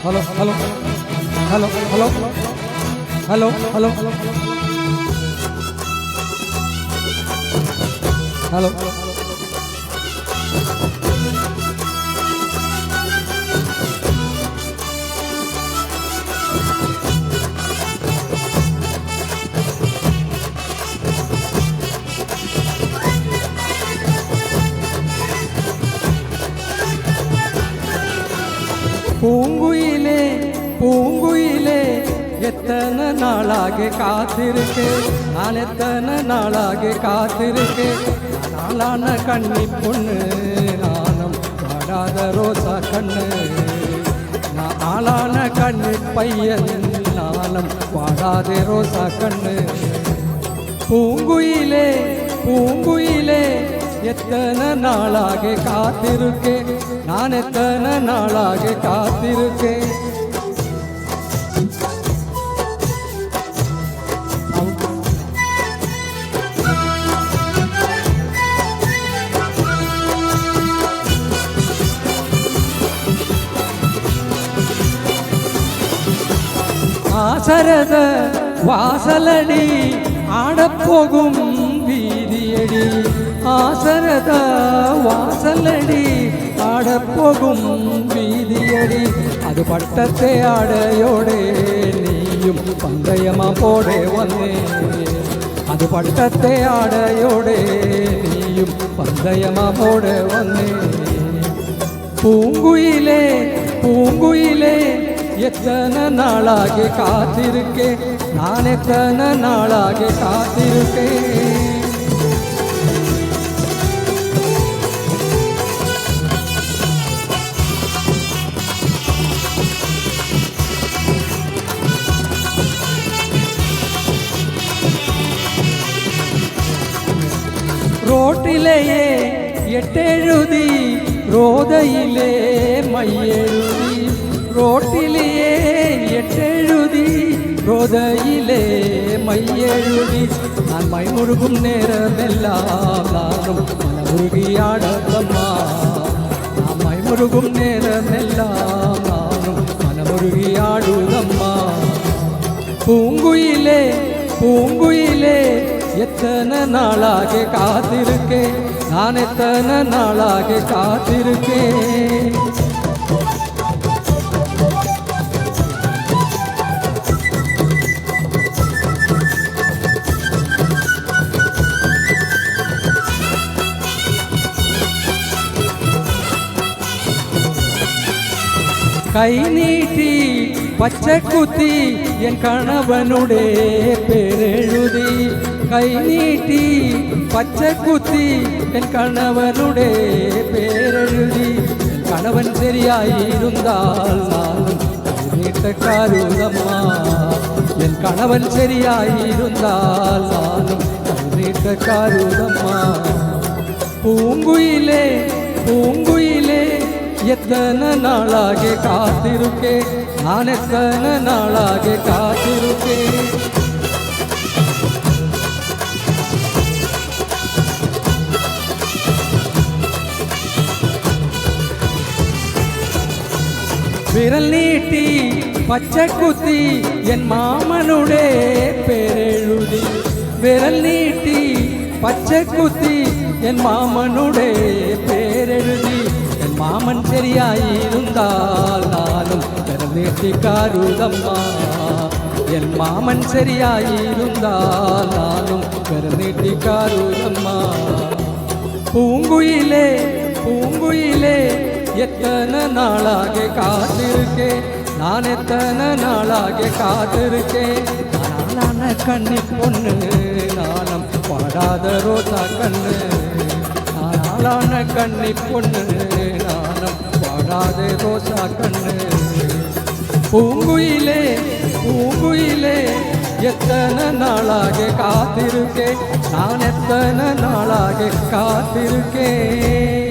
hello hello hello hello hello hello hello பூங்குயிலே பூங்குயிலே எத்தனை நாளாக காத்திருக்கே நான் எத்தனை நாளாக காத்திருக்கே நாளான கண்ணி பொண்ணு நானும் வாடாத ரோசா கண்ணு நான் ஆளான கண்ணு பையன் நானும் வாடாத ரோசா கண்ணு பூங்குயிலே பூங்குயிலே எத்தனை நாளாக காத்திருக்கே நான் எத்தனை நாளாக காத்திருக்கேன் ஆசரத வாசலடி ஆடப்போகும் வீதியடி ஆசரத வாசலடி ஆடப்போகும் வீதியடி அது பட்டத்தை ஆடையோடே நீயும் பந்தயமா போடே வந்தே அது பட்டத்தை ஆடையோடே நீயும் பந்தயமா போட வந்தே பூங்குயிலே பூங்குயிலே எத்தனை நாளாக காத்திருக்கே நான் எத்தனை நாளாக காத்திருக்கேன் ரோட்டிலேயே எட்டெழுதி ரோதையிலே மையெழுதி ரோட்டிலேயே எட்டெழுதி ரோதையிலே மையெழுதி நான் மைமுருகும் நேரமெல்லாம் நானும் மனமுருகியாடத்தம்மா நான் மைமுருகும் நேரமெல்லாம் நானும் மனமுருகியாடுதம்மா பூங்குயிலே பூங்குயிலே எத்தனை நாளாக காத்திருக்கே நான் எத்தனை நாளாக காத்திருக்கேன் கை நீட்டி பச்சை குத்தி என் கணவனுடைய பேரெழுதி கை நீட்டி பச்சை குத்தி என் கணவனுடைய பேரெழுதி என் கணவன் சரியாயிருந்தால் நானும் நீட்ட காருதம்மா என் கணவன் சரியாயிருந்தால் நானும் நீட்ட காருதம்மா பூங்குயிலே பூங்குயிலே எத்தனை நாளாக காத்திருக்கே நான் எத்தனை நாளாக காத்திருக்கே விரல் நீட்டி பச்சை குத்தி என் மாமனுடைய பேரெழுதி விரல் நீட்டி பச்சை குத்தி என் மாமனுடைய பேரெழுதி என் மாமன் சரியாயிருந்தால் நானும் பெருநீட்டி காருதம்மா என் மாமன் சரியாயிருந்தால் நானும் பெருநீட்டி காருதம்மா பூங்குயிலே பூங்குயிலே எத்தனை நாளாக காத்திருக்கே நான் எத்தனை நாளாக காத்திருக்கே நானான கண்ணி பொண்ணு நானும் பாடாத ரோசா கண்ணு நானான கண்ணி பொண்ணு நானும் பாடாத ரோசா கண்ணு பூங்குயிலே பூங்குயிலே எத்தனை நாளாக காத்திருக்கே நான் எத்தனை நாளாக காத்திருக்கேன்